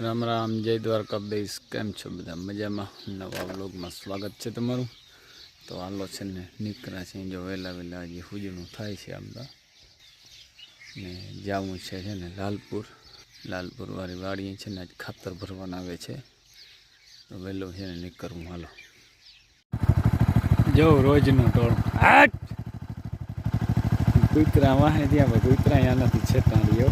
રામ રામ, જય દ્વારકાધીશ. કેમ છો બધા? મજામાં? નવા વ્લોગમાં સ્વાગત છે તમારું. તો હાલો છે ને નીકળ્યા છે, જો વહેલા વહેલા હજી હુજનું થાય છે આમ તો. ને જવું છે ને લાલપુર વાળી વાડી છે ને આજ ખાતર ભરવાના આવે છે, તો વહેલો છે ને નીકળવું. હાલો જો રોજનું ટોળું કૂતરા વાહે ત્યાં કૂતરા અહીંયા નથી છેટાડીઓ.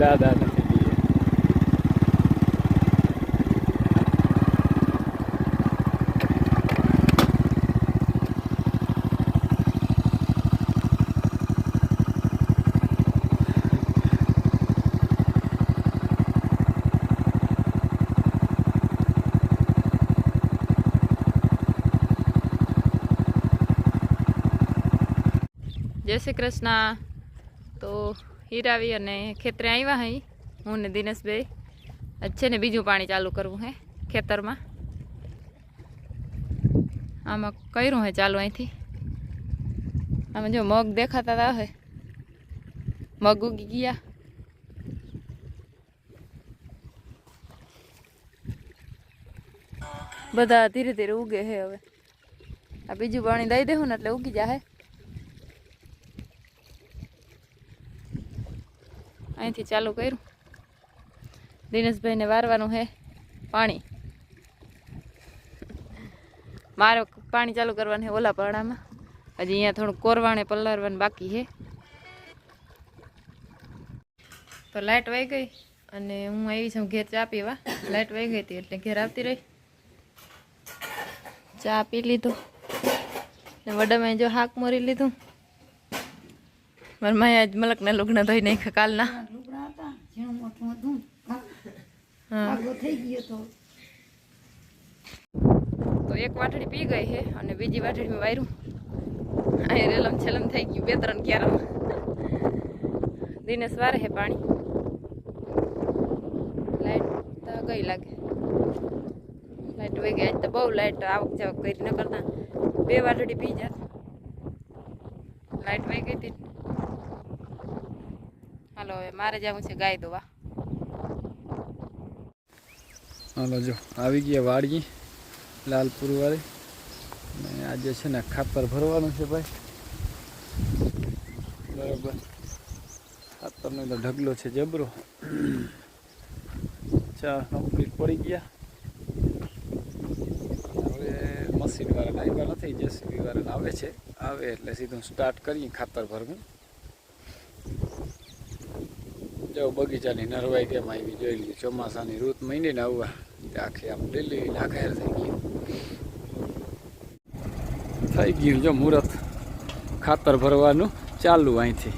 દાદા નથી જય શ્રી કૃષ્ણ. તો હીરાવી અને ખેતરે આવ્યા હઈ હું ને દિનેશભાઈ. આજ છે ને બીજું પાણી ચાલુ કરવું હે ખેતરમાં. આમાં કર્યું હે ચાલુ અહીંથી. આમાં જો મગ દેખાતા હતા હે, મગ ઉગી ગયા. બધા ધીરે ધીરે ઉગે હે. હવે આ બીજું પાણી દઈ દેવું ને એટલે ઉગી જાય. અહીંથી ચાલુ કર્યું. દિનેશભાઈને વારવાનું હે પાણી. મારે પાણી ચાલુ કરવાનું હે ઓલા પાણામાં. હજી અહીંયા થોડું કોરવાણે પલાળવાનું બાકી હે. તો લાઇટ વહી ગઈ અને હું આવી છું ઘેર ચા પીવા. લાઇટ વહી ગઈ હતી એટલે ઘેર આવતી રહી. ચા પી લીધું ને વડામાં જો હાક મોરી લીધું. મારા માએ આજ મલકના લુગડા ધોઈ નાખ્યા કાલના. તો એક વાટડી પી ગઈ છે અને બીજી વાટડીમાં વાયરું. અહીં રેલમ છેલમ થઈ ગયું 2-3 ક્યારામાં. દિનેશ વારે છે પાણી. લાઈટ તો ગઈ લાગે. લાઈટ વહી ગઈ. આજ તો બહુ લાઈટ આવક જાવક કરી ન કરતા 2 વાટડી પી જાત. લાઈટ વહી ગઈ હતી. હાલો હવે મારે જવું છે ગાય દોવા. હાલો જો આવી ગયા વાડી લાલપુર વાળી. ને આજે છે ને ખાતર ભરવાનું છે ભાઈ. બરાબર, ખાતરનો તો ઢગલો છે જબરો. 4 કમ્પ્લીટ પડી ગયા. હવે મશીન વાળા આવ્યા નથી, જેસીબી વાળા આવે છે. આવે એટલે સીધું સ્ટાર્ટ કરીએ ખાતર ભરવું. જો બગીચાની નરવાઈ કેમ આવી જોઈ લીધી. ચોમાસાની ઋત મહિને આવવા આખી આમ લીલી નાખેર થઈ ગયું. જો મુહૂર્ત ખાતર ભરવાનું ચાલુ અહીંથી.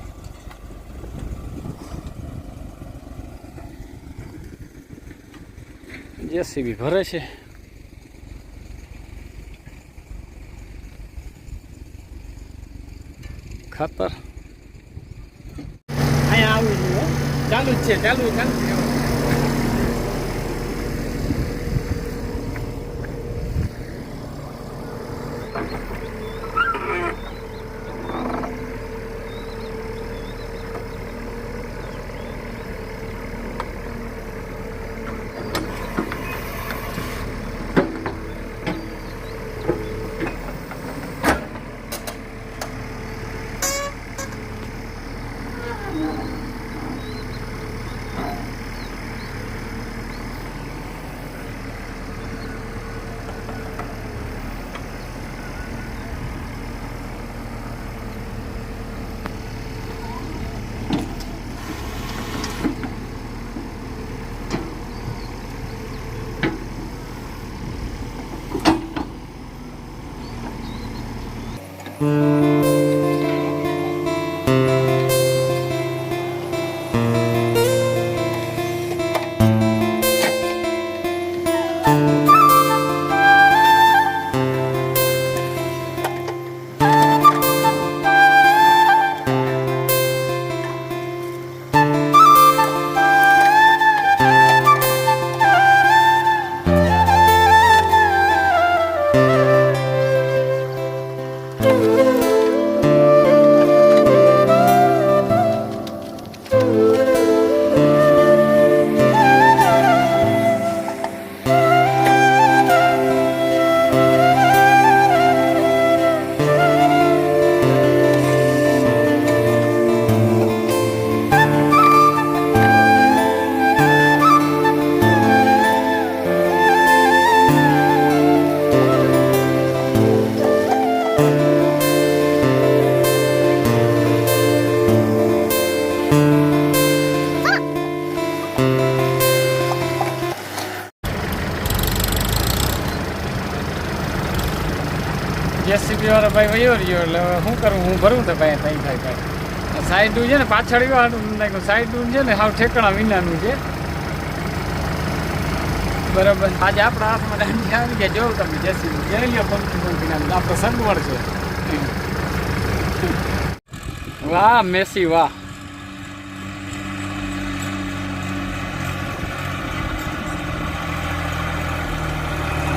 જેસીબી ભરે છે. ખાતર અહીંયા આવું ચાલુ જ છે. ચાલુ છે. જેસીબી વાળો ભાઈ વયો રહ્યો એટલે હવે શું કરું, હું ભરું તો ભાઈ ત્યાં થાય ભાઈ. સાઈડનું છે ને પાછળ વાળું નાખ્યું, સાઈડનું છે ને હાવ ઠેકણા વિનાનું છે. બરાબર. આજે આપણા હાથમાં દાંડી આવી ગયા, જોઉં તમે જેસીબી જઈ લ્યો પંખી આપણો સગવડ છે. વાહ મેસી વાહ.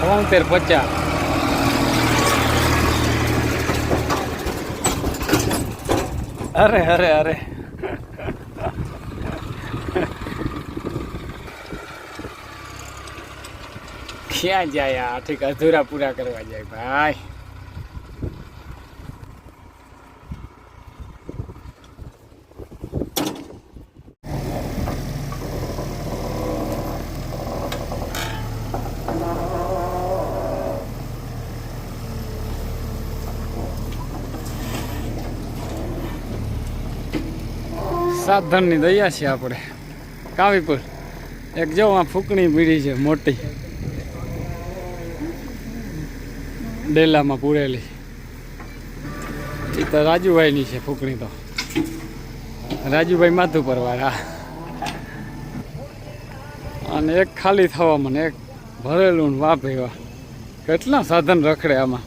$73.50. અરે અરે અરે ક્યાં જાય આ ઠીક અધૂરા પૂરા કરવા જાય ભાઈ. સાધનની દયા છે આપણે કાવીપુર. એક જો આ ફૂકણી પીડી છે મોટી ડેલામાં પૂરેલી. એ તો રાજુભાઈની છે ફૂકણી, તો રાજુભાઈ માધુપર વાળા. અને એક ખાલી થવામાં ને એક ભરેલું ને વાપ એવા કેટલા સાધન રખડે આમાં.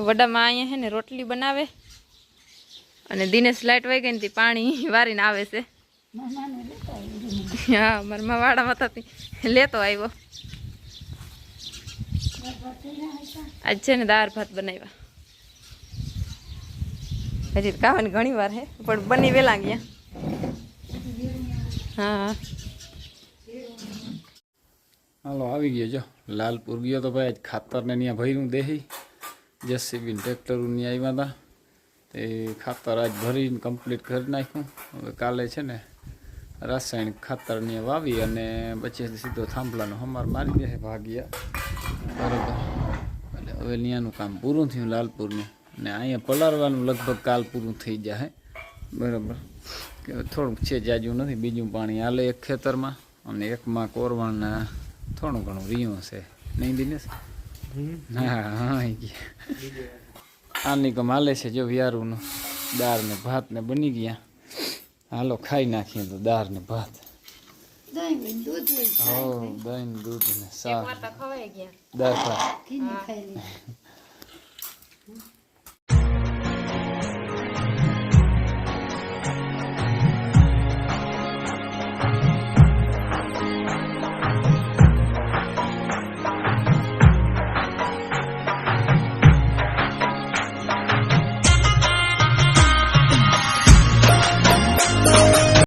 વડામાં અહીંયા છે ને રોટલી બનાવે અને દિનેશ લાઈટ વહી ગઈ ને પાણી વારીને આવે છે. હા મારા વાડામાં થતી લેતો આવ્યો. આજ છે ને દાળ ભાત બનાવ્યા. હજી ખાવાની ઘણી વાર હે પણ બની વેલા ગયા. હા હાલો આવી ગયો જો લાલપુર ગયો તો ભાઈ. આજ ખાતરને ત્યાં ભર્યું દેહી જેસીબી ટ્રેક્ટરોની આવ્યા હતા તે ખાતર આજ ભરીને કમ્પ્લીટ કરી નાખ્યું. હવે કાલે છે ને રાસાયણિક ખાતરની વાવી અને પછી સીધો થાંભલાનો હમાર મારી દે ભાગ્યા. બરાબર. એટલે હવે ત્યાંનું કામ પૂરું થયું લાલપુરનું. અને અહીંયા પલાળવાનું લગભગ કાલ પૂરું થઈ જાય. બરાબર. કે થોડુંક છે જાજુ નથી. બીજું પાણી હાલે એક ખેતરમાં અને એકમાં કોરવાના થોડું ઘણું રીયું છે નહીં દિનેશ? હા હા આની કમ હાલે છે જો વિયારુંનું. દાળ ને ભાત ને બની ગયા. હાલો ખાઈ નાખીએ તો દાળ ને ભાત. દહીં દૂધ ને શાક દાળ ભાત.